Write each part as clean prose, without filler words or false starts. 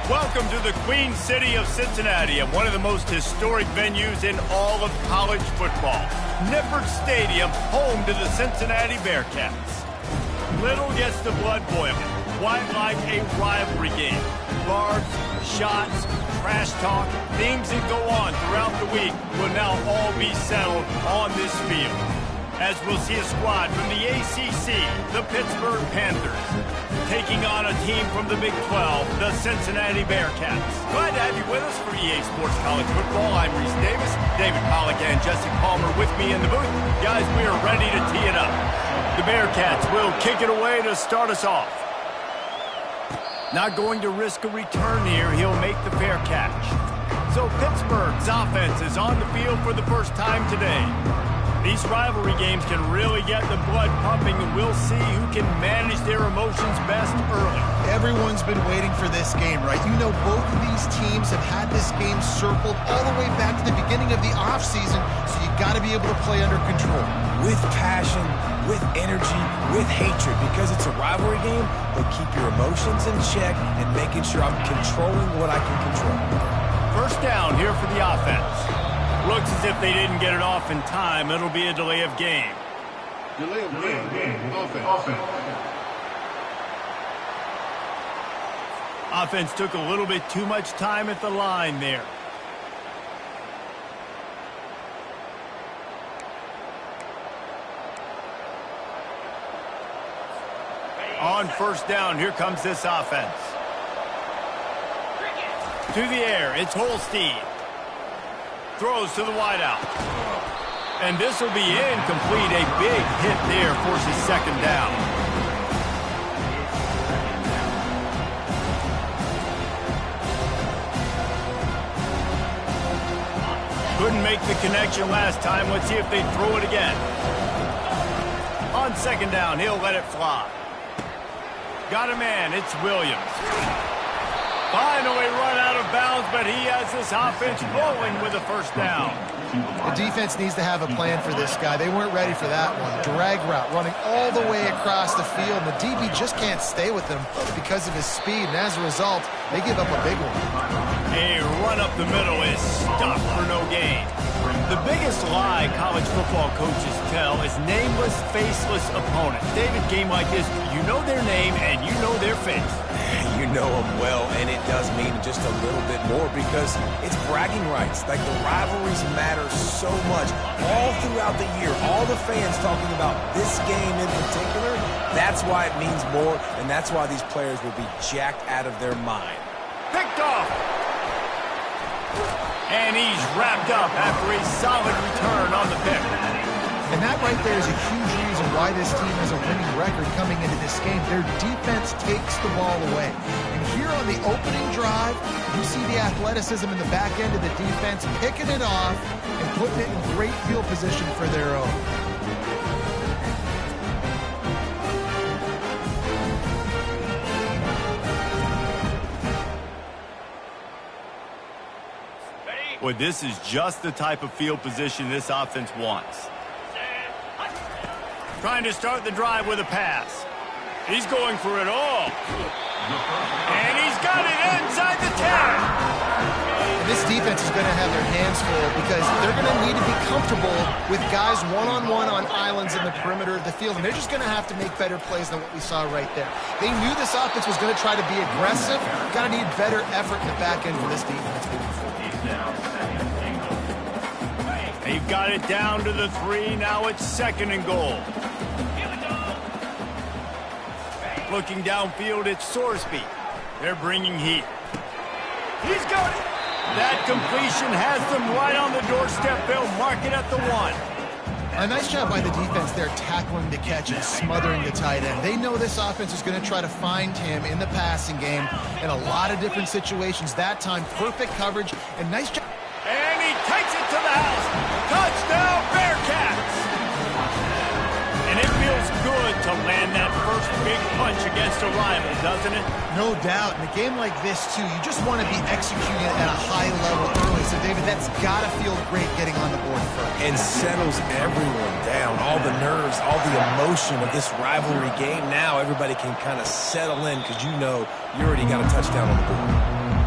Welcome to the Queen City of Cincinnati and one of the most historic venues in all of college football. Nippert Stadium, home to the Cincinnati Bearcats. Little gets the blood boiling. Quite like a rivalry game. Barbs, shots, trash talk, things that go on throughout the week will now all be settled on this field. As we'll see a squad from the ACC, the Pittsburgh Panthers, taking on a team from the Big 12, the Cincinnati Bearcats. Glad to have you with us for EA Sports College Football. I'm Reese Davis, David Pollack and Jesse Palmer with me in the booth. Guys, we are ready to tee it up. The Bearcats will kick it away to start us off. Not going to risk a return here. He'll make the fair catch. So Pittsburgh's offense is on the field for the first time today. These rivalry games can really get the blood pumping, and we'll see who can manage their emotions best early. Everyone's been waiting for this game, right? You know, both of these teams have had this game circled all the way back to the beginning of the offseason, so you got to be able to play under control. With passion, with energy, with hatred, because it's a rivalry game, but keep your emotions in check and making sure I'm controlling what I can control. First down here for the offense. Looks as if they didn't get it off in time. It'll be a delay of game. Delay of game. Offense. Offense took a little bit too much time at the line there. On first down, here comes this offense. To the air, it's Holstein. Throws to the wideout. And this will be incomplete. A big hit there forces second down. Couldn't make the connection last time. Let's see if they throw it again. On second down, he'll let it fly. Got a man. It's Williams. Finally run out of bounds, but he has this offense rolling with a first down. The defense needs to have a plan for this guy. They weren't ready for that one. Drag route running all the way across the field. And the DB just can't stay with him because of his speed. And as a result, they give up a big one. A run up the middle is stopped for no gain. The biggest lie college football coaches tell is nameless, faceless opponents. David, game like this, you know their name and you know their face. You know them well, and it does mean just a little bit more because it's bragging rights. Like, the rivalries matter so much all throughout the year. All the fans talking about this game in particular, that's why it means more, and that's why these players will be jacked out of their mind. Picked off. And he's wrapped up after a solid return on the pick. And that right there is a huge reason why this team has a winning record coming into this game. Their defense takes the ball away. And here on the opening drive, you see the athleticism in the back end of the defense, picking it off and putting it in great field position for their own. Well, this is just the type of field position this offense wants. Trying to start the drive with a pass. He's going for it all. And he's got it inside the 10. And this defense is going to have their hands full because they're going to need to be comfortable with guys one-on-one on islands in the perimeter of the field. And they're just going to have to make better plays than what we saw right there. They knew this offense was going to try to be aggressive. Got to need better effort in the back end for this defense moving forward. They've got it down to the 3. Now it's second and goal. Looking downfield, it's Sorsby. They're bringing heat. He's got it. That completion has them right on the doorstep. They'll mark it at the 1. A nice job by the defense there, tackling the catch and smothering the tight end. They know this offense is going to try to find him in the passing game in a lot of different situations. That time, perfect coverage and nice job. And he takes it to the house. Touchdown, Bearcats! And it feels good to land that first big punch against a rival, doesn't it? No doubt. In a game like this, too, you just want to be executing at a high level early. So, David, that's got to feel great getting on the board first. And settles everyone down. All the nerves, all the emotion of this rivalry game. Now everybody can kind of settle in because you know you already got a touchdown on the board.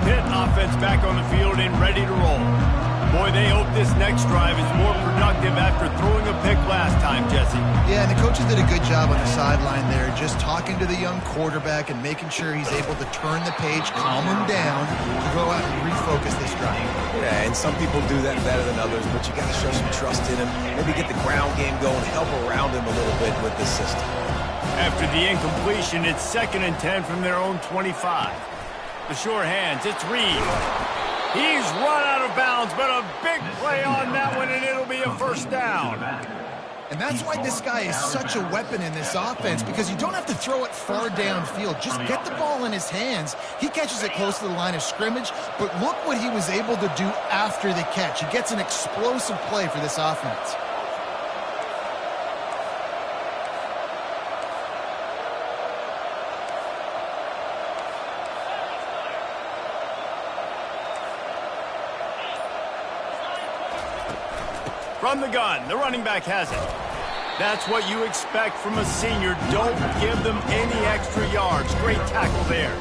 Pitt offense back on the field and ready to roll. Boy, they hope this next drive is more productive after throwing a pick last time, Jesse. Yeah, and the coaches did a good job on the sideline there, just talking to the young quarterback and making sure he's able to turn the page, calm him down, to go out and refocus this drive. Yeah, and some people do that better than others, but you got to show some trust in him. Maybe get the ground game going, help around him a little bit with the system. After the incompletion, it's 2nd and 10 from their own 25. The sure hands, it's Reed. He's run out of bounds, but a big play on that one, and it'll be a first down. And that's why this guy is such a weapon in this offense, because you don't have to throw it far downfield. Just get the ball in his hands. He catches it close to the line of scrimmage, but look what he was able to do after the catch. He gets an explosive play for this offense. From the gun, the running back has it. That's what you expect from a senior. Don't give them any extra yards. Great tackle there.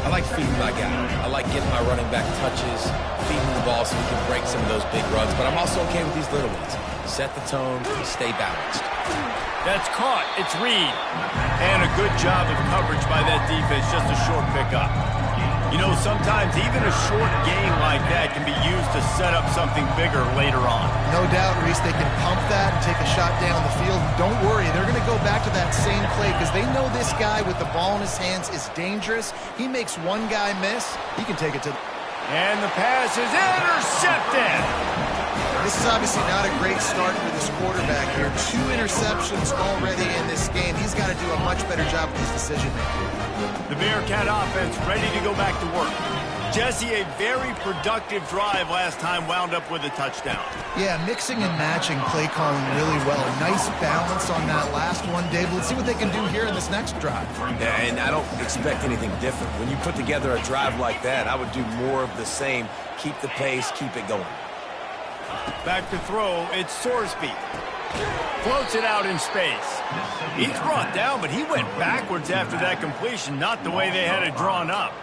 I like feeding my guy. I like getting my running back touches, feeding the ball so he can break some of those big runs. But I'm also okay with these little ones. Set the tone, stay balanced. That's caught. It's Reed. And a good job of coverage by that defense. Just a short pickup. You know, sometimes even a short gain like that can be used to set up something bigger later on. No doubt, Reese, they can pump that and take a shot down the field. Don't worry, they're going to go back to that same play because they know this guy with the ball in his hands is dangerous. He makes one guy miss, he can take it to... And the pass is intercepted! This is obviously not a great start for this quarterback here. 2 interceptions already in this game. He's got to do a much better job with his decision-making. The Bearcat offense ready to go back to work. Jesse, a very productive drive last time wound up with a touchdown. Yeah, mixing and matching play calling really well. Nice balance on that last one, Dave. Let's see what they can do here in this next drive. Yeah, and I don't expect anything different. When you put together a drive like that, I would do more of the same. Keep the pace, keep it going. Back to throw, it's Sorsby. Floats it out in space. He's brought down, but he went backwards after that completion, not the way they had it drawn up.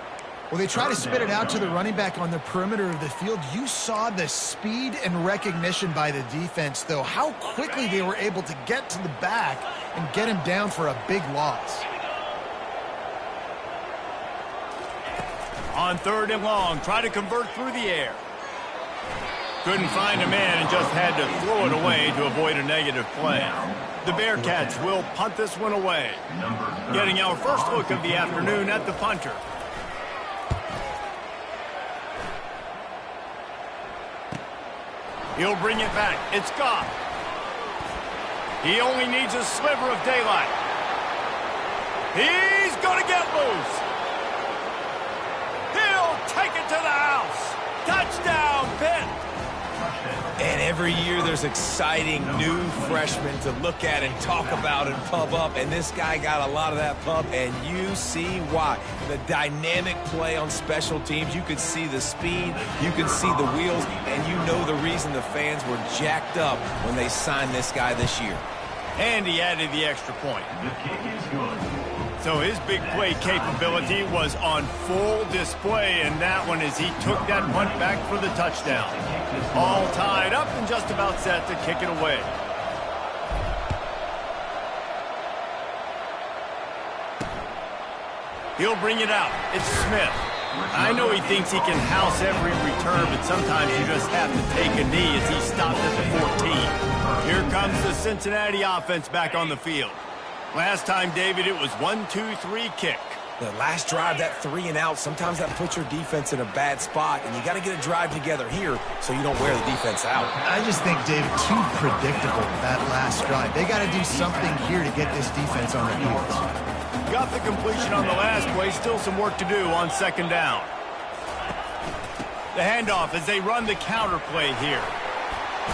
Well, they try to spit it out to the running back on the perimeter of the field. You saw the speed and recognition by the defense, though. How quickly they were able to get to the back and get him down for a big loss. On 3rd and long, try to convert through the air. Couldn't find a man and just had to throw it away to avoid a negative play. The Bearcats will punt this one away. Getting our first look of the afternoon at the punter. He'll bring it back. It's Goff. He only needs a sliver of daylight. He's going to get loose. He'll take it to the house. Touchdown, Pitt. And every year there's exciting new freshmen to look at and talk about and pump up. And this guy got a lot of that pump, and you see why. The dynamic play on special teams. You could see the speed. You can see the wheels. And you know the reason the fans were jacked up when they signed this guy this year. And he added the extra point. So his big play capability was on full display, and that one as he took that punt back for the touchdown. All tied up and just about set to kick it away. He'll bring it out. It's Smith. I know he thinks he can house every return, but sometimes you just have to take a knee as he stopped at the 14. Here comes the Cincinnati offense back on the field. Last time, David, it was 1-2-3 kick. The last drive, that 3 and out, sometimes that puts your defense in a bad spot, and you got to get a drive together here so you don't wear the defense out. I just think, David, too predictable, that last drive. They got to do something here to get this defense on their heels. Got the completion on the last play, still some work to do on 2nd down. The handoff as they run the counter play here.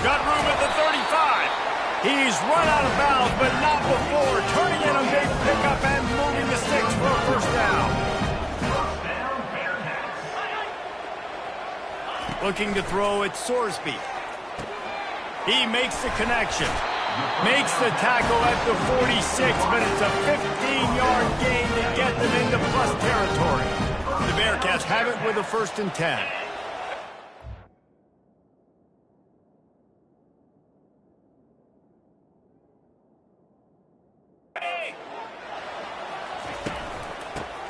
Got room at the 35. He's run out of bounds, but not before. Turning in a big pickup and moving the sticks for a first down. Looking to throw at Sorsby. He makes the connection. Makes the tackle at the 46, but it's a 15-yard gain to get them into plus territory. The Bearcats have it with a 1st and 10.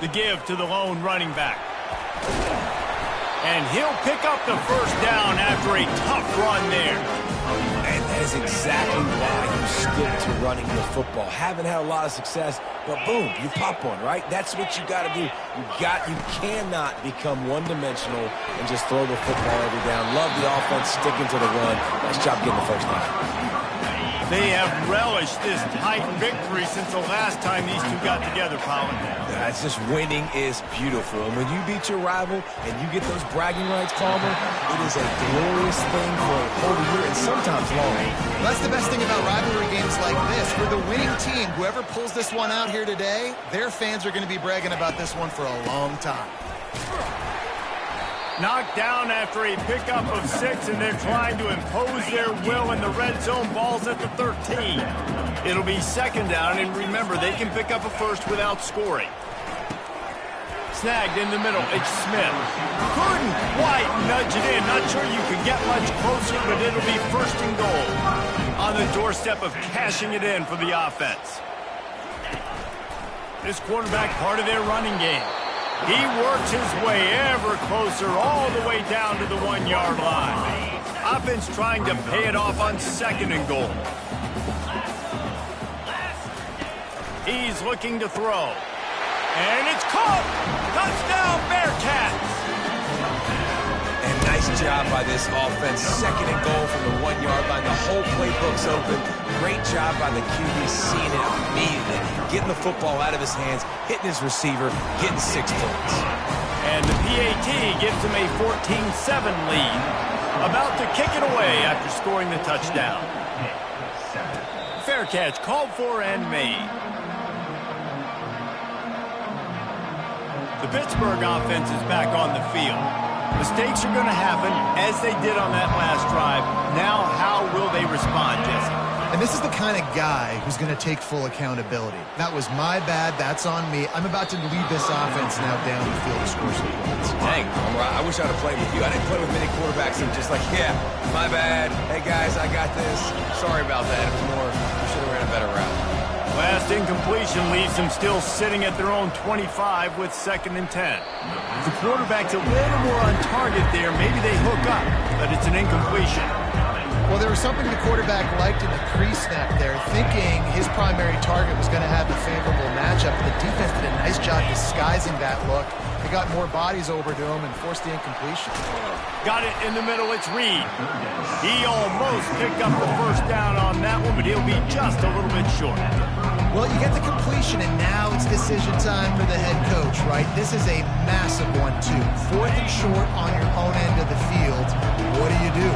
The give to the lone running back. And he'll pick up the 1st down after a tough run there. And that is exactly why you stick to running the football. Haven't had a lot of success, but boom, you pop one, right? That's what you got to do. You cannot become one-dimensional and just throw the football every down. Love the offense sticking to the run. Nice job getting the 1st down. They have relished this tight victory since the last time these two got together, Colin. It's just winning is beautiful. And when you beat your rival and you get those bragging rights, Palmer, it is a glorious thing for a whole year and sometimes longer. That's the best thing about rivalry games like this. For the winning team, whoever pulls this one out here today, their fans are going to be bragging about this one for a long time. Knocked down after a pickup of 6, and they're trying to impose their will in the red zone. Ball's at the 13. It'll be 2nd down, and remember, they can pick up a 1st without scoring. Snagged in the middle, it's Smith. Couldn't quite nudge it in. Not sure you could get much closer, but it'll be 1st and goal. On the doorstep of cashing it in for the offense. This quarterback part of their running game. He works his way ever closer all the way down to the 1-yard line. Offense trying to pay it off on 2nd and goal. He's looking to throw. And it's caught! Touchdown, Bearcats! And nice job by this offense. 2nd and goal from the 1-yard line. The whole playbook's open. Great job by the QB seeing it immediately. Getting the football out of his hands, hitting his receiver, getting 6 points. And the PAT gives him a 14-7 lead. About to kick it away after scoring the touchdown. Fair catch called for and made. The Pittsburgh offense is back on the field. Mistakes are going to happen, as they did on that last drive. Now, how will they respond, Jesse? And this is the kind of guy who's going to take full accountability. That was my bad. That's on me. I'm about to lead this offense now down the field to score some points. Dang, I wish I'd have played with you. I didn't play with many quarterbacks that were just like, yeah, my bad. Hey, guys, I got this. Sorry about that. It was more, we should have ran a better route. Last incompletion leaves them still sitting at their own 25 with 2nd and 10. If the quarterback's a little more on target there, maybe they hook up, but it's an incompletion. Well, there was something the quarterback liked in the pre-snap there, thinking his primary target was going to have a favorable matchup. The defense did a nice job disguising that look. They got more bodies over to him and forced the incompletion. Got it in the middle, it's Reed. He almost picked up the 1st down on that one, but he'll be just a little bit short. Well, you get the completion, and now it's decision time for the head coach, right? This is a massive one, too. 4th and short on your own end of the field. What do?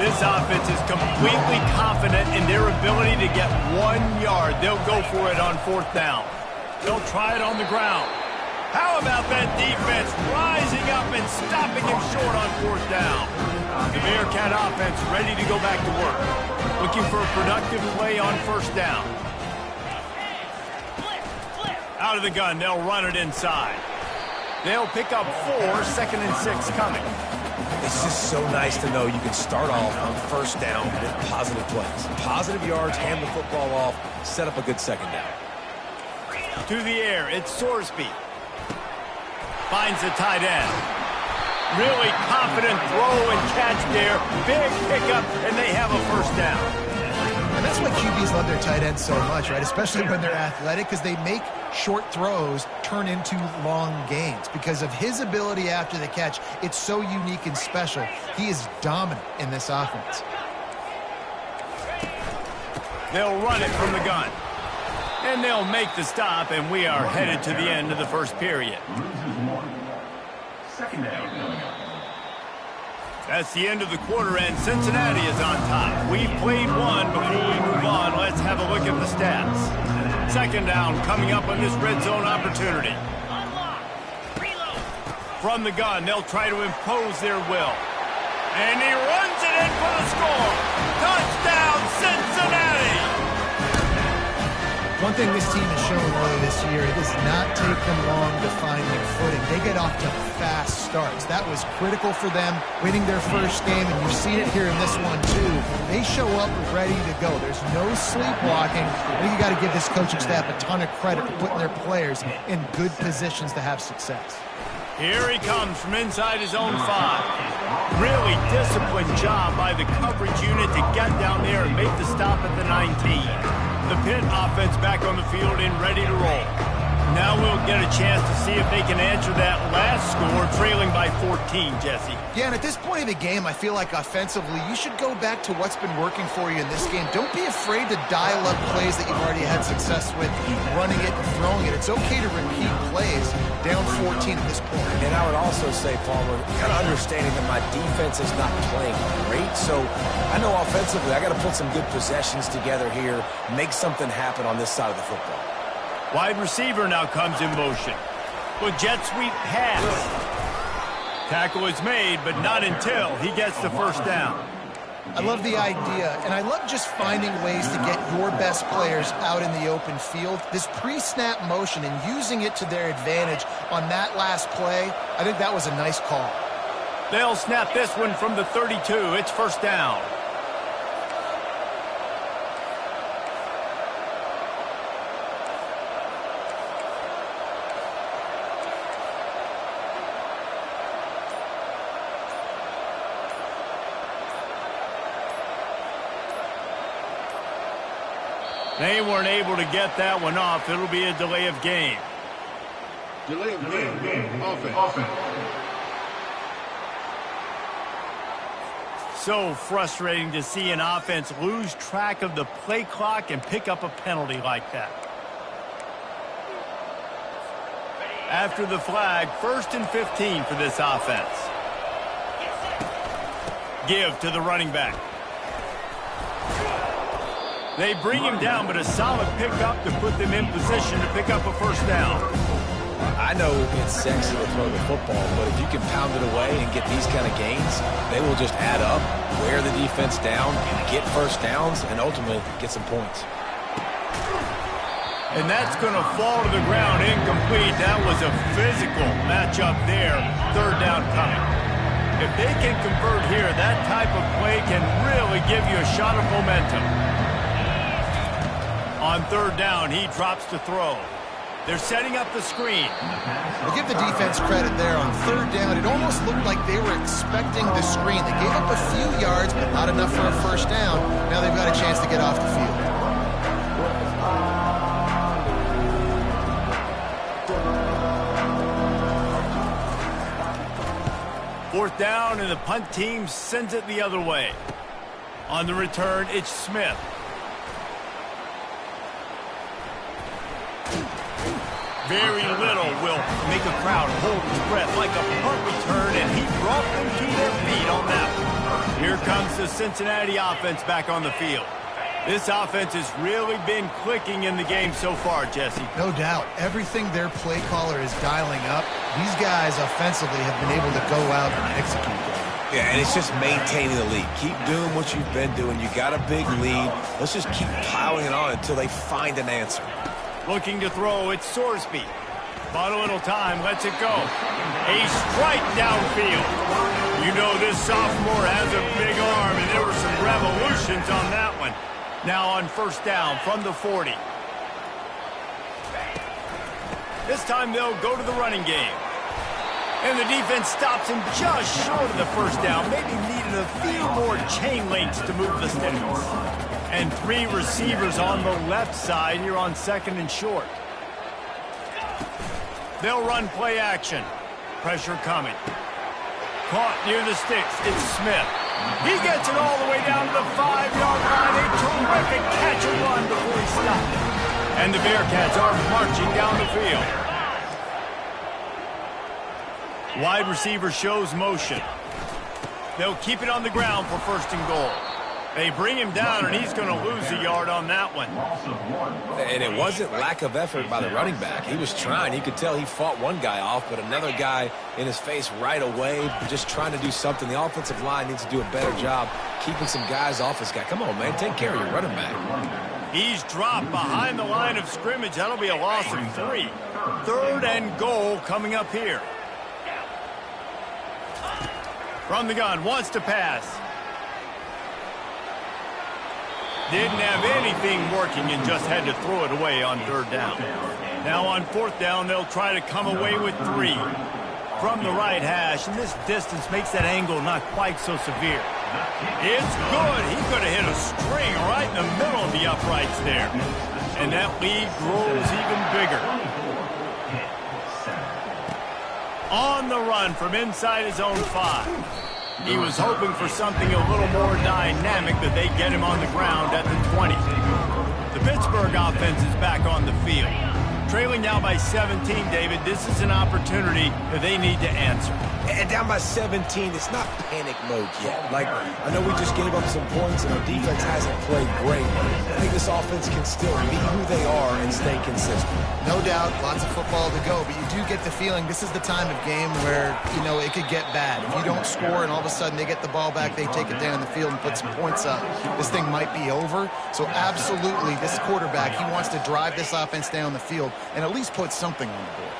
This offense is completely confident in their ability to get 1 yard. They'll go for it on 4th down. They'll try it on the ground. How about that defense rising up and stopping him short on 4th down? The Bearcat offense ready to go back to work. Looking for a productive play on 1st down. Out of the gun, they'll run it inside. They'll pick up 4, 2nd and 6 coming. It's just so nice to know you can start off on 1st down with positive plays. Positive yards, hand the football off, set up a good 2nd down. To the air, it's Sorsby. Finds the tight end. Really confident throw and catch there. Big pickup, and they have a 1st down. And that's why QBs love their tight ends so much, right? Especially when they're athletic, because they make short throws turn into long gains. Because of his ability after the catch, it's so unique and special. He is dominant in this offense. They'll run it from the gun. And they'll make the stop, and we are headed to the end of the 1st period. That's the end of the quarter, and Cincinnati is on top. We've played one. Before we move on, let's have a look at the stats. 2nd down coming up on this red zone opportunity. From the gun, they'll try to impose their will. And he runs it in for the score. Touchdown, Cincinnati! One thing this team has shown early this year, it does not take them long to find their footing. They get off to fast starts. That was critical for them, winning their first game, and you've seen it here in this one too. They show up ready to go. There's no sleepwalking. I think you got to give this coaching staff a ton of credit for putting their players in good positions to have success. Here he comes from inside his own 5. Really disciplined job by the coverage unit to get down there and make the stop at the 19. The Pitt offense back on the field and ready to roll. Now we'll get a chance to see if they can answer that last score, trailing by 14, Jesse. Yeah, and at this point of the game, I feel like offensively, you should go back to what's been working for you in this game. Don't be afraid to dial up plays that you've already had success with, running it and throwing it. It's okay to repeat plays down 14 at this point. And I would also say, Palmer, kind of understanding that my defense is not playing great, so I know offensively I got to put some good possessions together here, make something happen on this side of the football. Wide receiver now comes in motion. With jet sweep pass. Tackle is made, but not until he gets the first down. I love the idea, and I love just finding ways to get your best players out in the open field. This pre-snap motion and using it to their advantage on that last play, I think that was a nice call. They'll snap this one from the 32. It's first down. They weren't able to get that one off. It'll be a delay of game. Delay of game. Offense. So frustrating to see an offense lose track of the play clock and pick up a penalty like that. After the flag, 1st and 15 for this offense. Give to the running back. They bring him down, but a solid pickup to put them in position to pick up a first down. I know it's sexy to throw the football, but if you can pound it away and get these kind of gains, they will just add up, wear the defense down, get first downs, and ultimately get some points. And that's going to fall to the ground incomplete. That was a physical matchup there. Third down coming. If they can convert here, that type of play can really give you a shot of momentum. On third down, he drops to throw. They're setting up the screen. We'll give the defense credit there on third down. It almost looked like they were expecting the screen. They gave up a few yards, but not enough for a first down. Now they've got a chance to get off the field. Fourth down, and the punt team sends it the other way. On the return, it's Smith. Very little will make a crowd hold its breath like a punt return, and he brought them to their feet on that one. Here comes the Cincinnati offense back on the field. This offense has really been clicking in the game so far, Jesse. No doubt. Everything their play caller is dialing up, these guys offensively have been able to go out and execute that. Yeah, and it's just maintaining the lead. Keep doing what you've been doing. You got a big lead. Let's just keep piling it on until they find an answer. Looking to throw, it's Sorsby. Bought a little time, lets it go. A strike downfield. You know this sophomore has a big arm, and there were some revolutions on that one. Now on first down from the 40. This time they'll go to the running game. And the defense stops him just short of the first down. Maybe needed a few more chain links to move the sticks. And 3 receivers on the left side here on 2nd and short. They'll run play action. Pressure coming. Caught near the sticks. It's Smith. He gets it all the way down to the 5-yard line. A terrific catch and run before he stopped it. And the Bearcats are marching down the field. Wide receiver shows motion. They'll keep it on the ground for 1st and goal. They bring him down, and he's going to lose a yard on that one. And it wasn't lack of effort by the running back. He was trying. You could tell he fought one guy off, but another guy in his face right away, just trying to do something. The offensive line needs to do a better job keeping some guys off his guy. Come on, man. Take care of your running back. He's dropped behind the line of scrimmage. That'll be a loss of 3. 3rd and goal coming up here. From the gun, wants to pass. Didn't have anything working and just had to throw it away on 3rd down. Now on 4th down, they'll try to come away with 3. From the right hash, and this distance makes that angle not quite so severe. It's good. He could have hit a string right in the middle of the uprights there. And that lead grows even bigger. On the run from inside his own 5. He was hoping for something a little more dynamic, that they get him on the ground at the 20. The Pittsburgh offense is back on the field. Trailing now by 17, David, this is an opportunity that they need to answer. And down by 17, it's not panic mode yet. Like, I know we just gave up some points and our defense hasn't played great. I think this offense can still be who they are and stay consistent. No doubt, lots of football to go, but you do get the feeling this is the time of game where, you know, it could get bad. If you don't score and all of a sudden they get the ball back, they take it down the field and put some points up, this thing might be over. So absolutely, this quarterback, he wants to drive this offense down the field and at least put something on the board.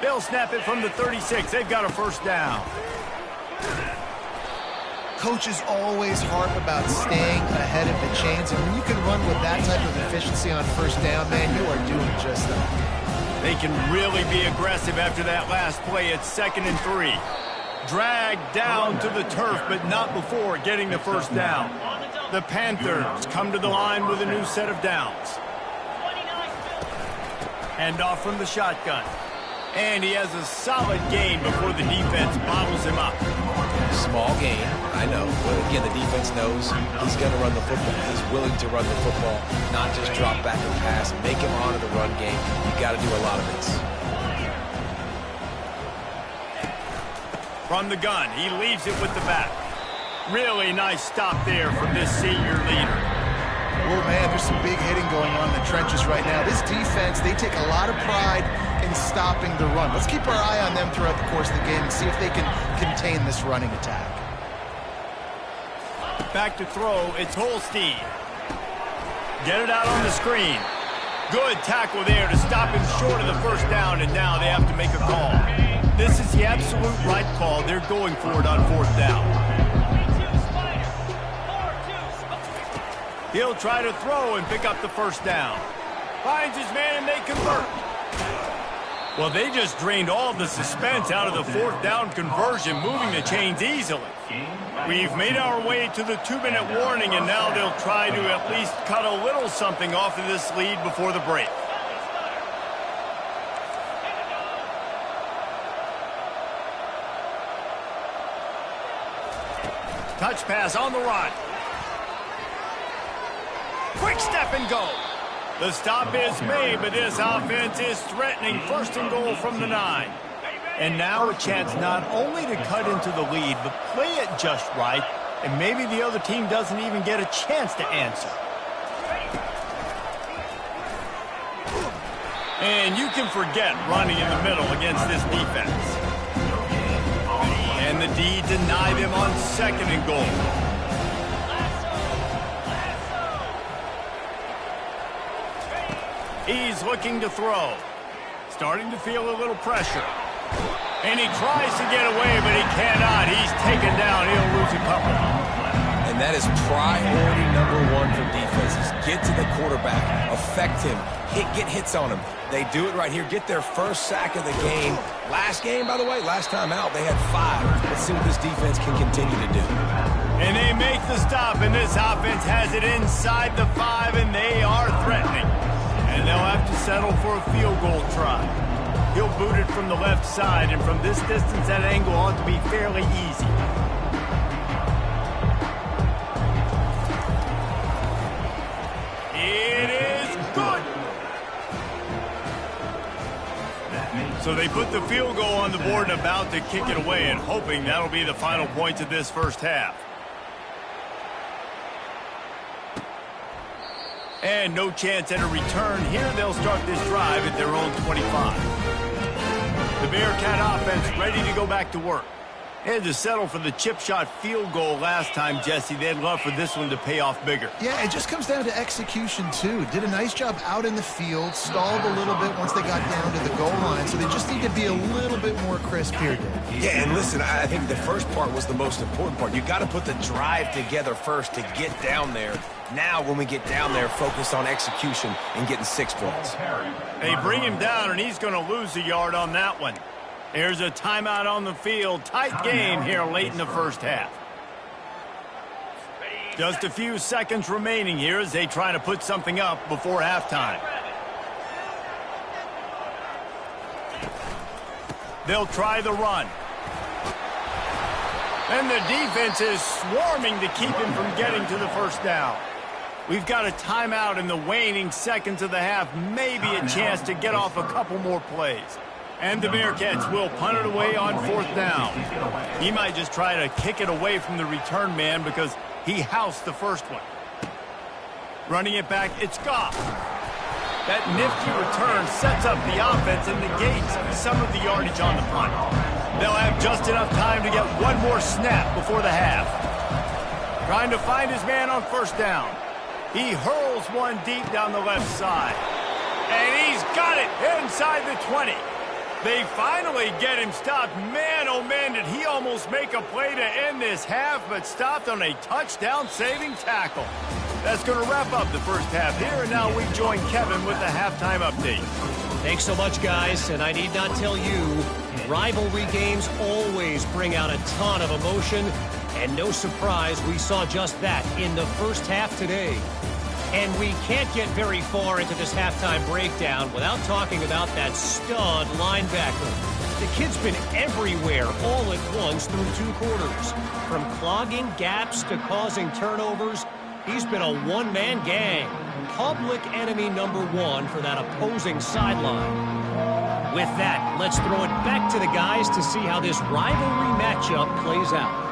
They'll snap it from the 36. They've got a 1st down. Coaches always harp about staying ahead of the chains, and when you can run with that type of efficiency on 1st down, man, you are doing just that. They can really be aggressive after that last play. It's 2nd and 3. Dragged down to the turf, but not before getting the 1st down. The Panthers come to the line with a new set of downs. Hand off from the shotgun. And he has a solid gain before the defense bottles him up. Small gain, I know. But again, the defense knows he's going to run the football. He's willing to run the football, not just drop back and pass. Make him honor the run game. You got to do a lot of this. From the gun, he leaves it with the back. Really nice stop there from this senior leader. Oh, man, there's some big hitting going on in the trenches right now. This defense, they take a lot of pride in stopping the run. Let's keep our eye on them throughout the course of the game and see if they can contain this running attack. Back to throw, it's Holstein. Get it out on the screen. Good tackle there to stop him short of the 1st down, and now they have to make a call. This is the absolute right call. They're going for it on 4th down. He'll try to throw and pick up the 1st down. Finds his man and they convert. Well, they just drained all the suspense out of the 4th down conversion, moving the chains easily. We've made our way to the 2-minute warning, and now they'll try to at least cut a little something off of this lead before the break. Touch pass on the run. Quick step and go. The stop is made, but this offense is threatening 1st and goal from the 9. And now a chance not only to cut into the lead, but play it just right, and maybe the other team doesn't even get a chance to answer. And you can forget running in the middle against this defense. And the D deny them on 2nd and goal. He's looking to throw. Starting to feel a little pressure. And he tries to get away, but he cannot. He's taken down. He'll lose a couple. And that is priority #1 for defenses. Get to the quarterback. Affect him. Get hits on him. They do it right here. Get their 1st sack of the game. Last game, by the way, last time out, they had 5. Let's see what this defense can continue to do. And they make the stop, and this offense has it inside the 5, and they are threatening. And they'll have to settle for a field goal try. He'll boot it from the left side, and from this distance, that angle ought to be fairly easy. It is good. So they put the field goal on the board and about to kick it away, and hoping that'll be the final points of this 1st half. And no chance at a return here. They'll start this drive at their own 25. The Bearcat offense ready to go back to work. They had to settle for the chip shot field goal last time, Jesse. They'd love for this one to pay off bigger. Yeah, it just comes down to execution, too. Did a nice job out in the field, stalled a little bit once they got down to the goal line, so they just need to be a little bit more crisp here, Dave. Yeah, and listen, I think the first part was the most important part. You got to put the drive together first to get down there. Now, when we get down there, focus on execution and getting 6 points. They bring him down, and he's going to lose a yard on that one. There's a timeout on the field. Tight game here late in the first half. Just a few seconds remaining here as they try to put something up before halftime. They'll try the run. And the defense is swarming to keep him from getting to the first down. We've got a timeout in the waning seconds of the half. Maybe a chance to get off a couple more plays. And the Bearcats will punt it away on 4th down. He might just try to kick it away from the return man because he housed the first one. Running it back, it's Goff. That nifty return sets up the offense and negates some of the yardage on the punt. They'll have just enough time to get one more snap before the half. Trying to find his man on 1st down. He hurls one deep down the left side. And he's got it inside the 20. They finally get him stopped. Man, oh man, did he almost make a play to end this half, but stopped on a touchdown-saving tackle. That's going to wrap up the first half here, and now we join Kevin with the halftime update. Thanks so much, guys, and I need not tell you, rivalry games always bring out a ton of emotion, and no surprise, we saw just that in the first half today. And we can't get very far into this halftime breakdown without talking about that stud linebacker. The kid's been everywhere all at once through 2 quarters. From clogging gaps to causing turnovers, he's been a one-man gang. Public enemy number 1 for that opposing sideline. With that, let's throw it back to the guys to see how this rivalry matchup plays out.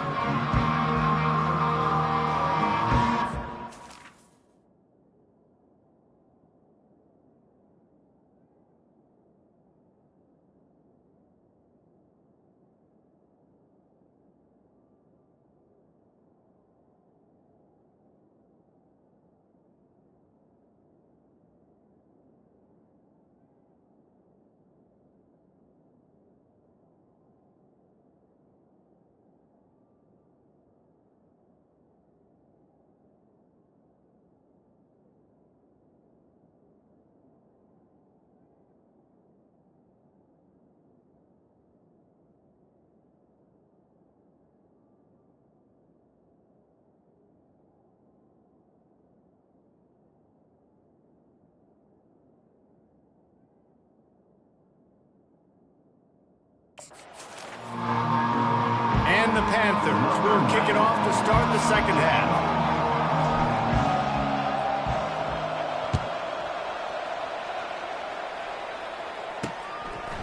And the Panthers will kick it off to start the second half.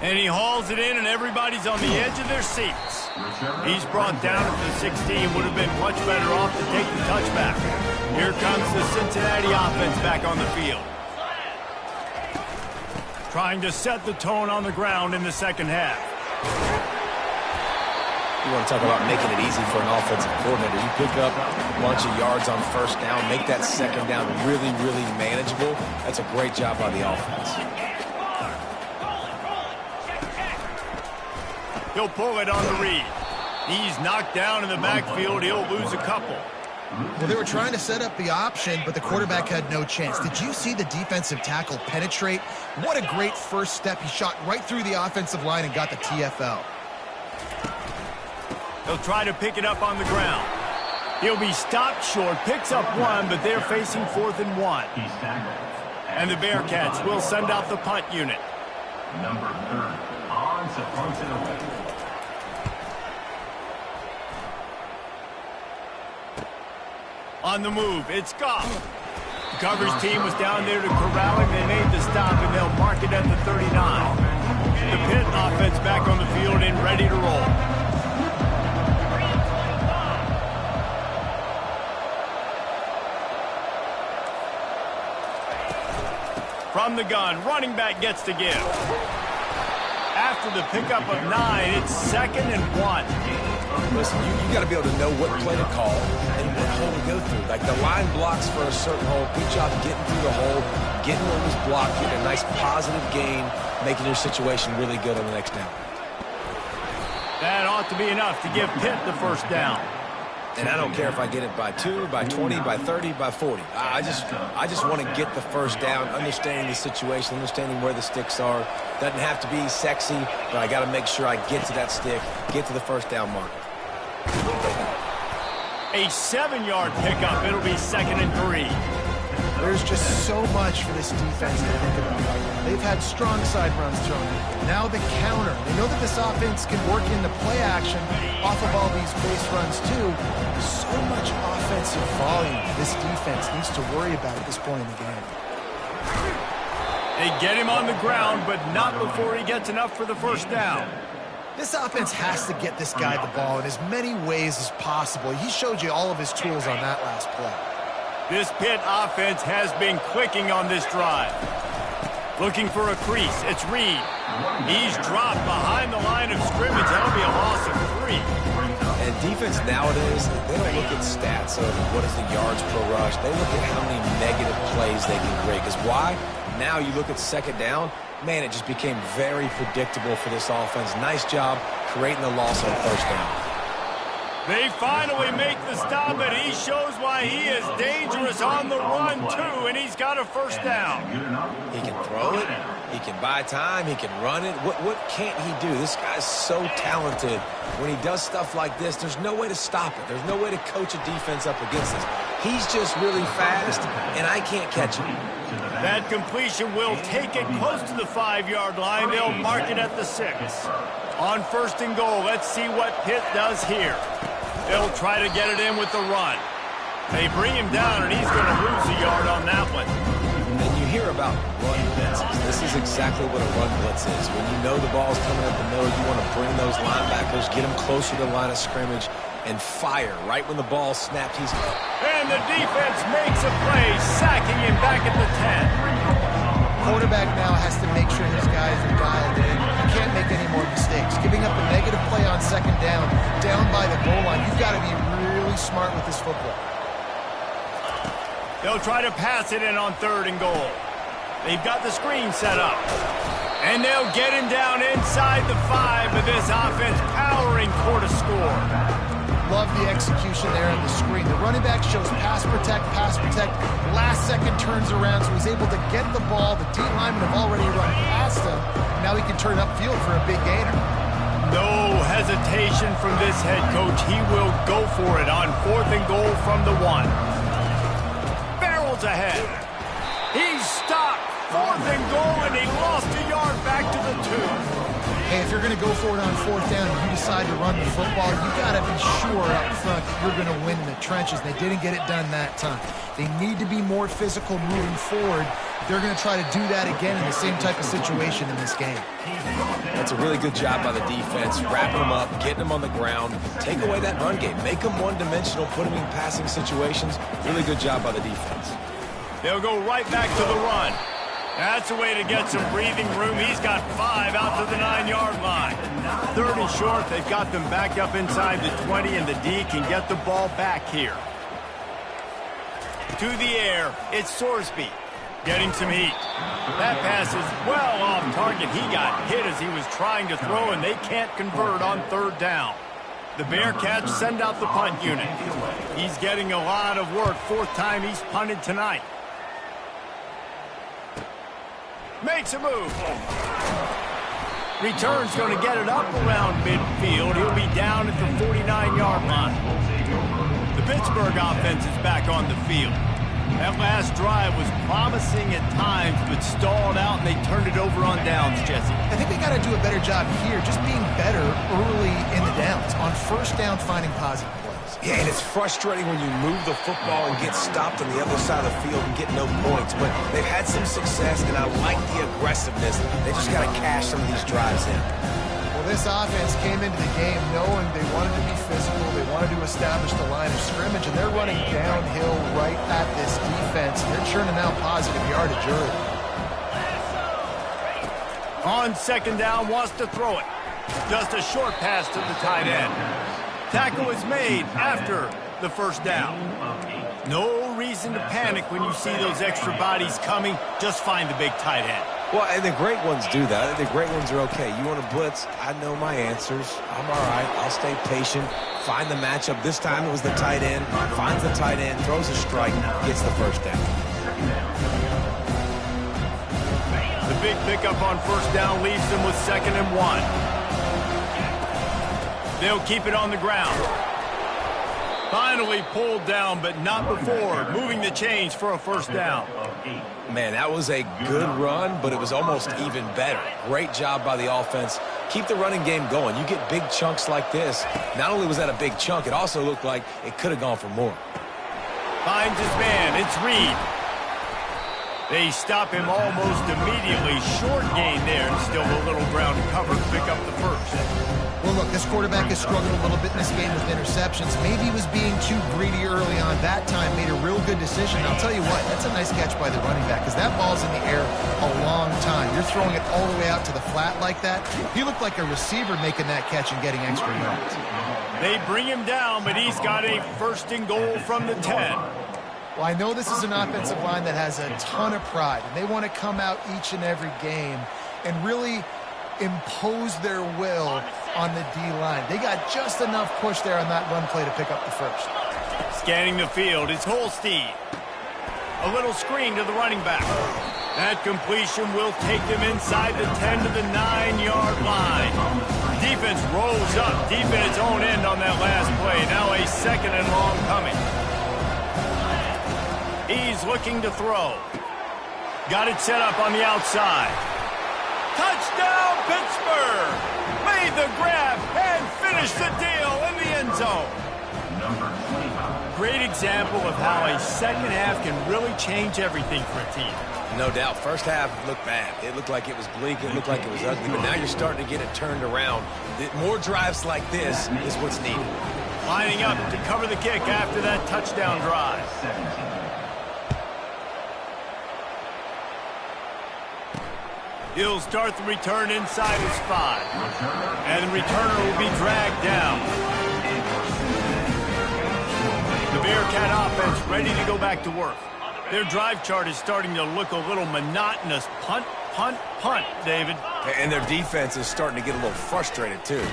And he hauls it in, and everybody's on the edge of their seats. He's brought down at the 16. Would have been much better off to take the touchback. Here comes the Cincinnati offense back on the field. Trying to set the tone on the ground in the second half. You want to talk about making it easy for an offensive coordinator. You pick up a bunch of yards on 1st down, make that 2nd down really, really manageable. That's a great job by the offense. He'll pull it on the read. He's knocked down in the backfield. He'll lose a couple. Well, they were trying to set up the option, but the quarterback had no chance. Did you see the defensive tackle penetrate? What a great first step. He shot right through the offensive line and got the TFL. He'll try to pick it up on the ground. He'll be stopped short, picks up 1, but they're facing 4th and 1. And the Bearcats will send out the punt unit. Number 30, on to punt it away. On the move, it's Goff. The coverage team was down there to corral him. They made the stop, and they'll mark it at the 39. The Pitt offense back on the field and ready to roll. From the gun, running back gets to give. After the pickup of 9, it's 2nd and 1. Listen, you got to be able to know what play to call and what hole to go through. Like the line blocks for a certain hole. Good job getting through the hole, getting what was blocked, getting a nice positive gain, making your situation really good on the next down. That ought to be enough to give Pitt the first down. And I don't care if I get it by 2, by 20, by 30, by 40. I just want to get the first down, understanding the situation, understanding where the sticks are. Doesn't have to be sexy, but I got to make sure I get to that stick, get to the first down marker. A 7-yard pickup. It'll be 2nd and 3. There's just so much for this defense to think about. They've had strong side runs thrown in. Now the counter. They know that this offense can work into play action off of all these base runs too. So much offensive volume this defense needs to worry about at this point in the game. They get him on the ground, but not before he gets enough for the first down. This offense has to get this guy the ball in as many ways as possible. He showed you all of his tools on that last play. This Pitt offense has been clicking on this drive. Looking for a crease. It's Reed. He's dropped behind the line of scrimmage. That'll be a loss of 3. And defense nowadays, they don't look at stats of what is the yards per rush. They look at how many negative plays they can create. Because why? Now you look at 2nd down, man, it just became very predictable for this offense. Nice job creating the loss on 1st down. They finally make the stop, and he shows why he is dangerous on the run, too, and he's got a first down. He can throw it. He can buy time. He can run it. What can't he do? This guy's so talented. When he does stuff like this, there's no way to stop it. There's no way to coach a defense up against this. He's just really fast, and I can't catch him. That completion will take it close to the 5-yard line. They'll mark it at the 6. On 1st and goal, let's see what Pitt does here. They'll try to get it in with the run. They bring him down, and he's going to lose a yard on that one. And you hear about run blitzes. This is exactly what a run blitz is. When you know the ball's coming up the middle, you want to bring those linebackers, get them closer to the line of scrimmage, and fire right when the ball snapped. And the defense makes a play, sacking him back at the 10. Quarterback now has to make sure his guys are dialed in. He can't make any more mistakes. Giving up a negative play on 2nd down by the goal line, you've got to be really smart with this football. They'll try to pass it in on 3rd and goal. They've got the screen set up. And they'll get him down inside the 5, but this offense powering toward a score. Love the execution there on the screen. The running back shows pass protect. Last second turns around, so he's able to get the ball. The D linemen have already run past him. Now he can turn upfield for a big gainer. No hesitation from this head coach. He will go for it on 4th and goal from the 1. Barrels ahead. He's stopped. 4th and goal, and he lost a yard back to the 2. Hey, if you're going to go for it on 4th down and you decide to run the football, you got to be sure up front you're going to win in the trenches. They didn't get it done that time. They need to be more physical moving forward. They're going to try to do that again in the same type of situation in this game. That's a really good job by the defense, wrapping them up, getting them on the ground, take away that run game, make them one-dimensional, put them in passing situations. Really good job by the defense. They'll go right back to the run. That's a way to get some breathing room. He's got 5 out to the 9-yard line. 3rd and short. They've got them back up inside the 20, and the D can get the ball back here. To the air, it's Sorsby getting some heat. That pass is well off target. He got hit as he was trying to throw, and they can't convert on 3rd down. The Bearcats send out the punt unit. He's getting a lot of work. 4th time he's punted tonight. Makes a move. Return's going to get it up around midfield. He'll be down at the 49-yard line. The Pittsburgh offense is back on the field. That last drive was promising at times, but stalled out, and they turned it over on downs, Jesse. I think they got to do a better job here, just being better early in the downs. On 1st down, finding positive plays. Yeah, and it's frustrating when you move the football and get stopped on the other side of the field and get no points. But they've had some success, and I like the aggressiveness. They just got to cash some of these drives in. Well, this offense came into the game knowing they wanted to be physical. They wanted to establish the line of scrimmage, and they're running downhill right at this defense. And they're churning out positive yardage early. On 2nd down, wants to throw it. Just a short pass to the tight end. Tackle is made after the first down. No reason to panic when you see those extra bodies coming. Just find the big tight end. Well, and the great ones do that. The great ones are okay. You want to blitz? I know my answers. I'm all right. I'll stay patient. Find the matchup. This time it was the tight end. Finds the tight end, throws a strike, gets the first down. The big pickup on first down leaves them with 2nd and 1. They'll keep it on the ground. Finally pulled down, but not before moving the chains for a first down. Man, that was a good run, but it was almost even better. Great job by the offense. Keep the running game going. You get big chunks like this. Not only was that a big chunk, it also looked like it could have gone for more. Finds his man. It's Reed. They stop him almost immediately. Short gain there, and still a little ground to cover to pick up the first. Well, look, this quarterback has struggled a little bit in this game with interceptions. Maybe he was being too greedy early on. That time made a real good decision. I'll tell you what, that's a nice catch by the running back because that ball's in the air a long time. You're throwing it all the way out to the flat like that. He looked like a receiver making that catch and getting extra yards. They bring him down, but he's got a 1st and goal from the 10. Well, I know this is an offensive line that has a ton of pride, and they want to come out each and every game and really impose their will on the D-line. They got just enough push there on that run play to pick up the first. Scanning the field, it's Holstein. A little screen to the running back. That completion will take them inside the 10 to the 9-yard line. Defense rolls up deep in its own end on that last play. Now a 2nd and long coming. He's looking to throw. Got it set up on the outside. Touchdown, Pittsburgh! Made the grab and finished the deal in the end zone. Great example of how a second half can really change everything for a team. No doubt. First half looked bad. It looked like it was bleak. It looked like it was ugly. But now you're starting to get it turned around. More drives like this is what's needed. Lining up to cover the kick after that touchdown drive. He'll start the return inside his 5. And the returner will be dragged down. The Bearcat offense ready to go back to work. Their drive chart is starting to look a little monotonous. Punt, punt, punt, David. And their defense is starting to get a little frustrated, too.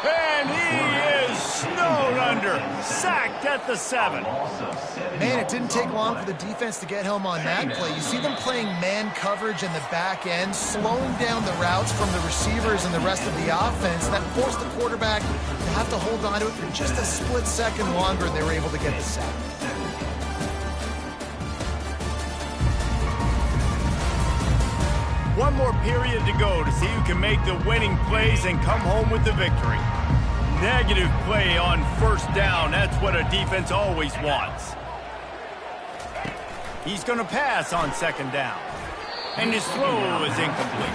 And he is snowed under. Sacked at the 7. Man, it didn't take long for the defense to get home on that play. You see them playing man coverage in the back end, slowing down the routes from the receivers and the rest of the offense. That forced the quarterback to have to hold on to it for just a split second longer, and they were able to get the sack. One more period to go to see who can make the winning plays and come home with the victory. Negative play on first down. That's what a defense always wants. He's going to pass on 2nd down. And his throw is incomplete.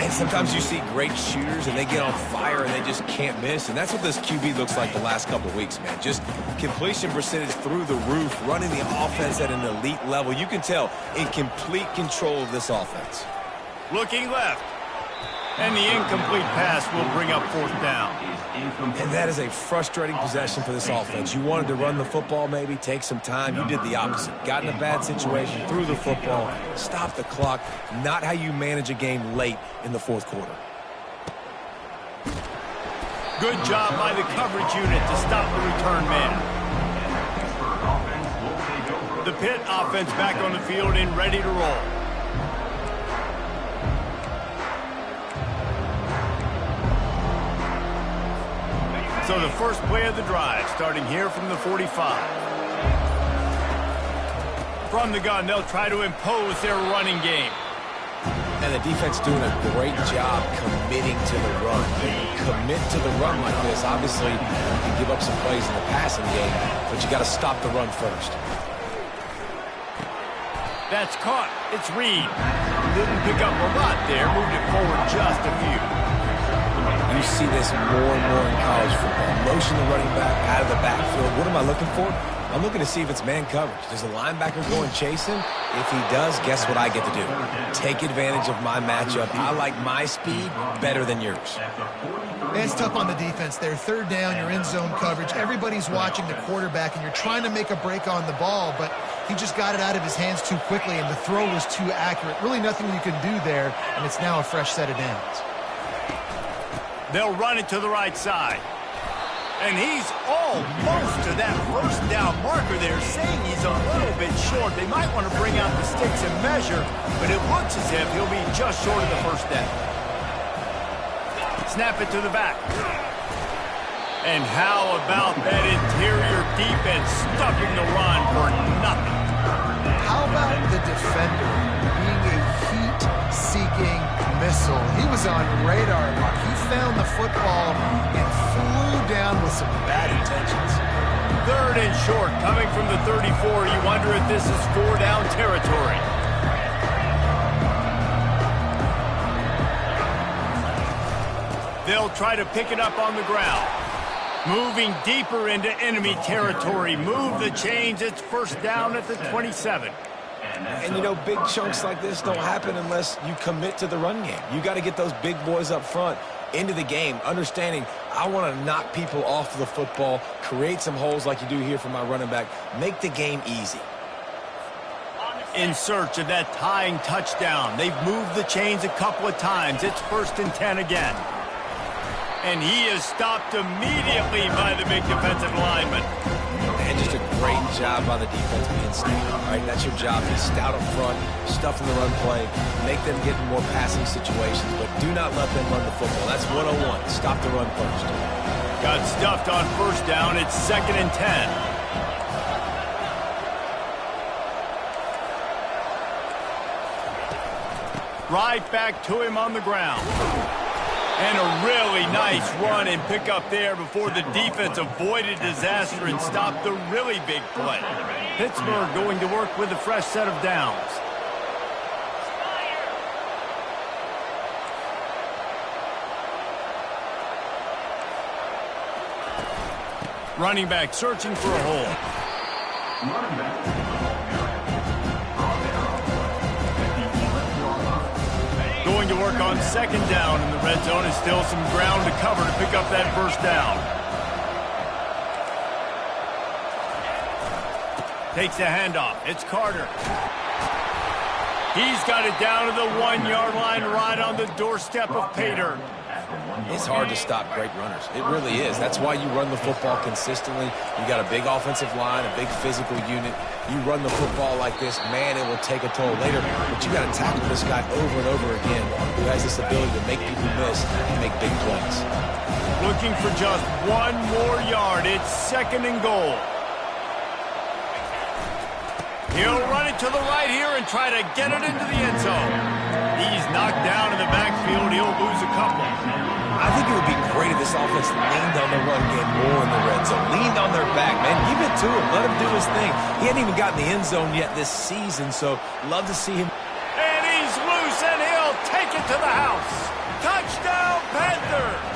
And sometimes you see great shooters and they get on fire and they just can't miss. And that's what this QB looks like the last couple of weeks, man. Just completion percentage through the roof, running the offense at an elite level. You can tell in complete control of this offense. Looking left. And the incomplete pass will bring up 4th down. And that is a frustrating possession for this offense. You wanted to run the football maybe, take some time. You did the opposite. Got in a bad situation, threw the football, stopped the clock. Not how you manage a game late in the 4th quarter. Good job by the coverage unit to stop the return man. The Pitt offense back on the field and ready to roll. So the first play of the drive, starting here from the 45. From the gun, they'll try to impose their running game. And the defense doing a great job committing to the run. Commit to the run like this. Obviously, you can give up some plays in the passing game, but you got to stop the run first. That's caught. It's Reed. Didn't pick up a lot there. Moved it forward just a few. You see this more and more in college football. Motion the running back out of the backfield. What am I looking for? I'm looking to see if it's man coverage. Does the linebacker go and chase him? If he does, guess what I get to do? Take advantage of my matchup. I like my speed better than yours. It's tough on the defense there. Third down, you're in zone coverage. Everybody's watching the quarterback, and you're trying to make a break on the ball, but he just got it out of his hands too quickly, and the throw was too accurate. Really nothing you can do there, and it's now a fresh set of downs. They'll run it to the right side. And he's almost to that first down marker there, saying he's a little bit short. They might want to bring out the sticks and measure, but it looks as if he'll be just short of the first down. Snap it to the back. And how about that interior defense stuffing the run for nothing? How about the defender being a heat-seeking missile? He was on radar lock. He found the football and flew down with some bad intentions. Third and short, coming from the 34. You wonder if this is 4-down territory. They'll try to pick it up on the ground. Moving deeper into enemy territory. Move the chains. It's first down at the 27. And, you know, big chunks like this don't happen unless you commit to the run game. You got to get those big boys up front into the game, understanding I want to knock people off the football, create some holes like you do here for my running back, make the game easy. In search of that tying touchdown. They've moved the chains a couple of times. It's 1st and 10 again. And he is stopped immediately by the big defensive lineman. And just a great job by the defense being stout. All right, that's your job. Be stout up front, stuff in the run play, make them get in more passing situations, but do not let them run the football. That's 101. Stop the run first. Got stuffed on first down. It's 2nd and 10. Right back to him on the ground. And a really nice run and pick up there before the defense avoided disaster and stopped the really big play. Pittsburgh going to work with a fresh set of downs. Running back searching for a hole. Going to work on 2nd down in the red zone. Is still some ground to cover to pick up that first down. Takes the handoff. It's Carter. He's got it down to the 1-yard line right on the doorstep of Pater. It's hard to stop great runners. It really is. That's why you run the football consistently. You got a big offensive line, a big physical unit. You run the football like this, man, it will take a toll later. But you got to tackle this guy over and over again who has this ability to make people miss and make big plays. Looking for just 1 more yard. It's 2nd and goal. He'll run it to the right here and try to get it into the end zone. He's knocked down in the backfield. He'll lose a couple. I think it would be great if this offense leaned on the run game more in the red zone. Leaned on their back, man. Give it to him. Let him do his thing. He hadn't even gotten the end zone yet this season, so love to see him. And he's loose, and he'll take it to the house. Touchdown, Panthers!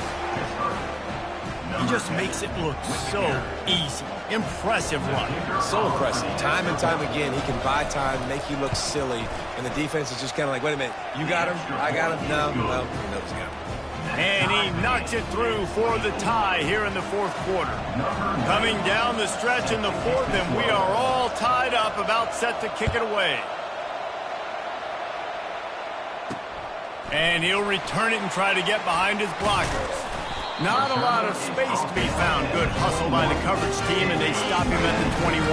He just makes it look so easy. Impressive run. So impressive. Time and time again, he can buy time, make you look silly, and the defense is just kind of like, wait a minute, you got him? I got him? No, well, he knows he got him. And he knocks it through for the tie here in the 4th quarter. Coming down the stretch in the 4th, and we are all tied up, about set to kick it away. And he'll return it and try to get behind his blockers. Not a lot of space to be found. Good hustle by the coverage team, and they stop him at the 21.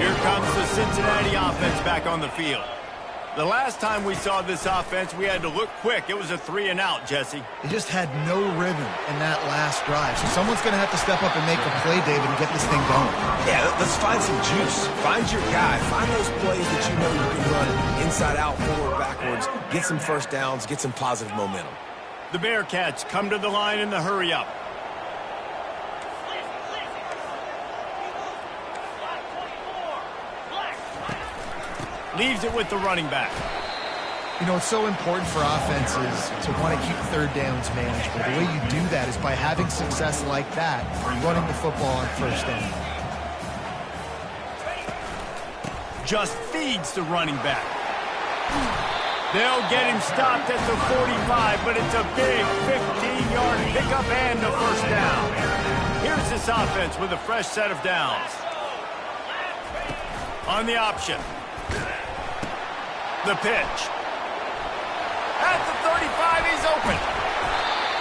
Here comes the Cincinnati offense back on the field. The last time we saw this offense, we had to look quick. It was a 3-and-out, Jesse. They just had no rhythm in that last drive. So someone's going to have to step up and make a play, David, and get this thing going. Yeah, let's find some juice. Find your guy. Find those plays that you know you can run inside out, forward, backwards. Get some first downs. Get some positive momentum. The Bearcats come to the line in the hurry-up. Leaves it with the running back. You know, it's so important for offenses to want to keep third downs manageable. The way you do that is by having success like that, running the football on first down. just feeds the running back. They'll get him stopped at the 45, but it's a big 15-yard pickup and a first down. Here's this offense with a fresh set of downs. On the option. The pitch. At the 35, he's open.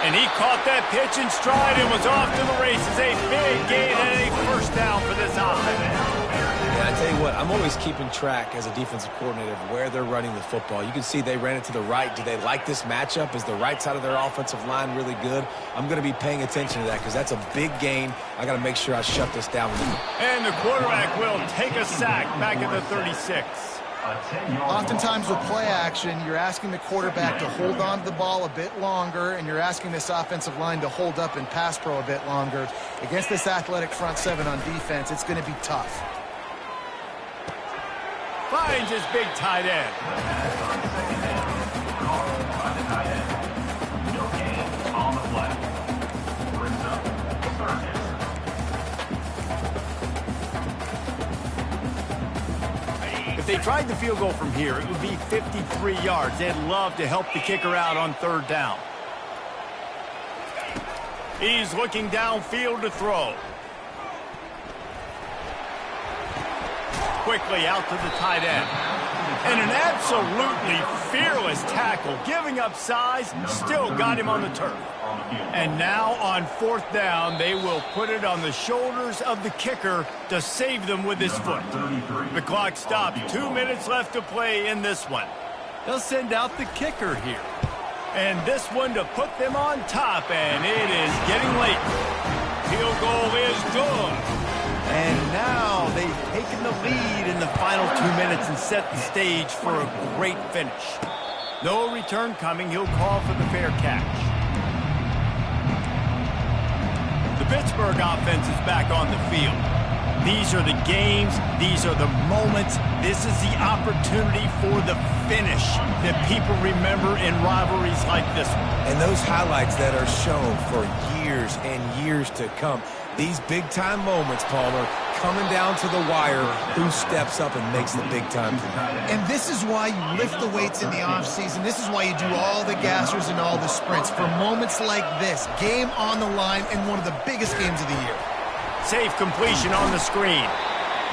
And he caught that pitch in stride and was off to the races. A big gain and a first down for this offense. And I tell you what, I'm always keeping track as a defensive coordinator of where they're running the football. You can see they ran it to the right. Do they like this matchup? Is the right side of their offensive line really good? I'm going to be paying attention to that because that's a big gain. I got to make sure I shut this down. And the quarterback will take a sack back at the 36. Oftentimes with play action, you're asking the quarterback to hold on to the ball a bit longer, and you're asking this offensive line to hold up in pass pro a bit longer. Against this athletic front seven on defense, it's going to be tough. Finds his big tight end. If they tried the field goal from here, it would be 53 yards. They'd love to help the kicker out on third down. He's looking downfield to throw. Quickly out to the tight end. And an absolutely fearless tackle, giving up size, still got him on the turf. And now on fourth down, they will put it on the shoulders of the kicker to save them with his foot. The clock stops. 2 minutes left to play in this one. They'll send out the kicker here. And this one to put them on top, and it is getting late. Field goal is good. And now they've taken the lead in the final 2 minutes and set the stage for a great finish. No return coming. He'll call for the fair catch. The Pittsburgh offense is back on the field. These are the games. These are the moments. This is the opportunity for the finish that people remember in rivalries like this one. And those highlights that are shown for years and years to come. These big-time moments, Palmer, coming down to the wire, who steps up and makes the big-time play. And this is why you lift the weights in the offseason. This is why you do all the gassers and all the sprints. For moments like this, game on the line in one of the biggest games of the year. Safe completion on the screen.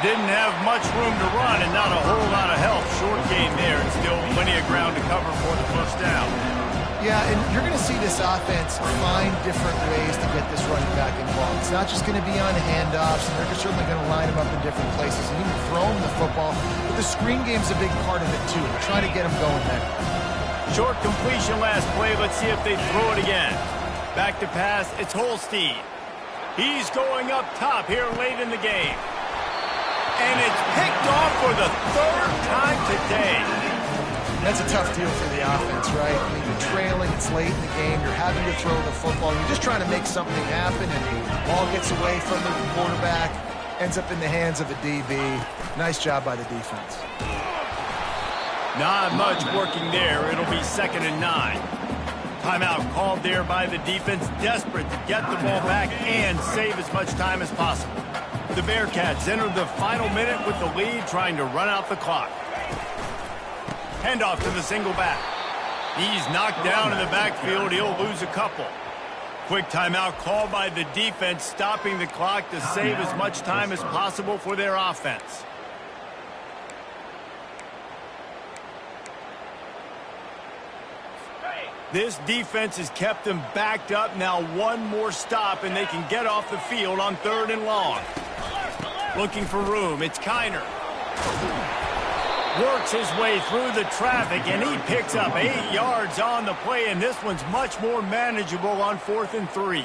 Didn't have much room to run and not a whole lot of help. Short game there and still plenty of ground to cover for the first down. Yeah, and you're going to see this offense find different ways to get this running back involved. It's not just going to be on handoffs, and they're certainly going to line him up in different places and even throw him the football. But the screen game's a big part of it, too. They're trying to get him going there. Short completion last play. Let's see if they throw it again. Back to pass. It's Holstein. He's going up top here late in the game. And it's picked off for the third time today. That's a tough deal for the offense, right? I mean, you're trailing, it's late in the game, you're having to throw the football, you're just trying to make something happen, and the ball gets away from the quarterback, ends up in the hands of a DB. Nice job by the defense. Not much working there. It'll be 2nd and 9. Timeout called there by the defense, desperate to get the ball back and save as much time as possible. The Bearcats enter the final minute with the lead, trying to run out the clock. Handoff to the single back. He's knocked down in the backfield. He'll lose a couple. Quick timeout called by the defense, stopping the clock to save as much time as possible for their offense. This defense has kept them backed up. Now one more stop, and they can get off the field on 3rd and long. Looking for room. It's Kiner. Works his way through the traffic, and he picks up 8 yards on the play, and this one's much more manageable on 4th and 3.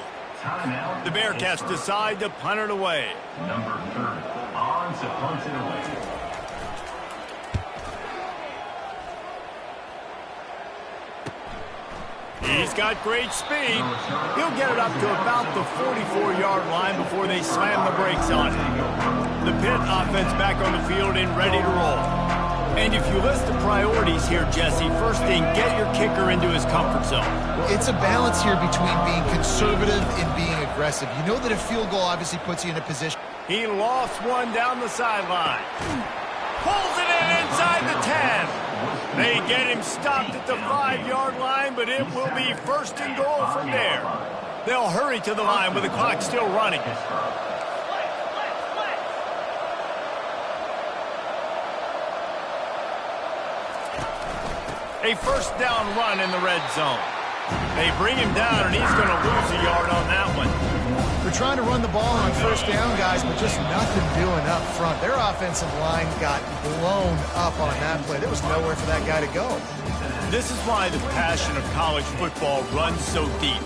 The Bearcats decide to punt it away. Number 30 on to punt it away. He's got great speed. He'll get it up to about the 44-yard line before they slam the brakes on it. The Pitt offense back on the field and ready to roll. And if you list the priorities here, Jesse, first thing, get your kicker into his comfort zone. It's a balance here between being conservative and being aggressive. You know that a field goal obviously puts you in a position. He lost one down the sideline. Pulls it in inside the 10. They get him stopped at the 5-yard line, but it will be first and goal from there. They'll hurry to the line with the clock still running. A first down run in the red zone. They bring him down, and he's going to lose a yard on that one. They're trying to run the ball on first down, guys, but just nothing doing up front. Their offensive line got blown up on that play. There was nowhere for that guy to go. This is why the passion of college football runs so deep.